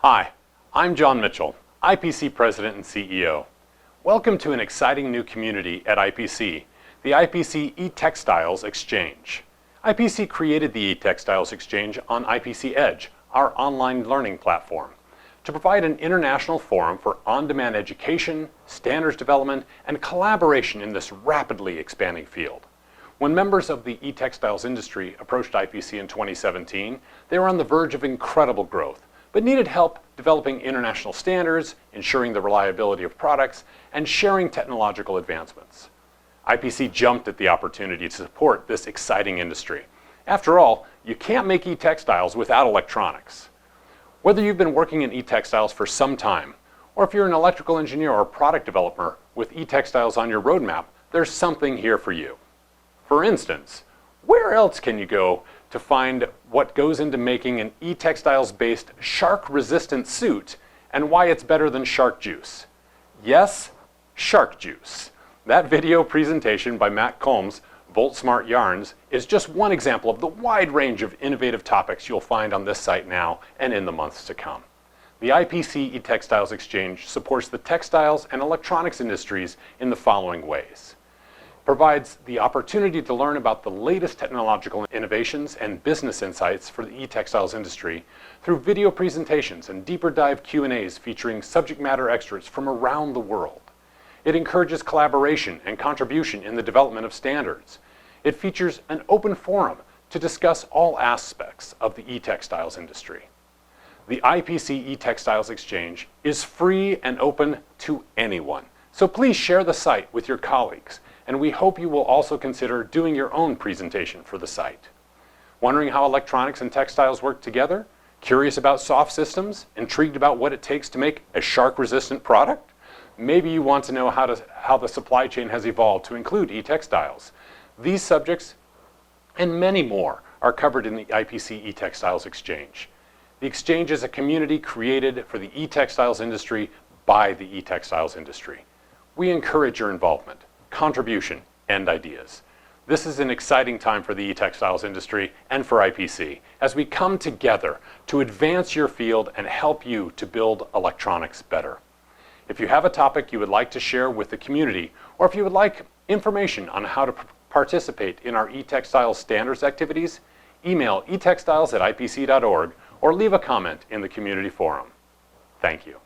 Hi, I'm John Mitchell, IPC President and CEO. Welcome to an exciting new community at IPC, the IPC E-Textiles Exchange. IPC created the E-Textiles Exchange on IPC EDGE, our online learning platform, to provide an international forum for on-demand education, standards development, and collaboration in this rapidly expanding field. When members of the e-textiles industry approached IPC in 2017, they were on the verge of incredible growth, but needed help developing international standards, ensuring the reliability of products, and sharing technological advancements. IPC jumped at the opportunity to support this exciting industry. After all, you can't make e-textiles without electronics. Whether you've been working in e-textiles for some time, or if you're an electrical engineer or product developer with e-textiles on your roadmap, there's something here for you. For instance, where else can you go to find what goes into making an e-textiles based shark-resistant suit and why it's better than shark juice? Yes, shark juice. That video presentation by Matt Combs, Volt Smart Yarns, is just one example of the wide range of innovative topics you'll find on this site now and in the months to come. The IPC E-Textiles Exchange supports the textiles and electronics industries in the following ways. Provides the opportunity to learn about the latest technological innovations and business insights for the e-textiles industry through video presentations and deeper dive Q&As featuring subject matter experts from around the world. It encourages collaboration and contribution in the development of standards. It features an open forum to discuss all aspects of the e-textiles industry. The IPC E-Textiles Exchange is free and open to anyone, so please share the site with your colleagues, and we hope you will also consider doing your own presentation for the site. Wondering how electronics and textiles work together? Curious about soft systems? Intrigued about what it takes to make a shark-resistant product? Maybe you want to know how the supply chain has evolved to include e-textiles. These subjects and many more are covered in the IPC E-Textiles Exchange. The Exchange is a community created for the e-textiles industry by the e-textiles industry. We encourage your involvement, contribution, and ideas. This is an exciting time for the e-textiles industry and for IPC as we come together to advance your field and help you to build electronics better. If you have a topic you would like to share with the community, or if you would like information on how to participate in our e-textiles standards activities, email etextiles@ipc.org or leave a comment in the community forum. Thank you.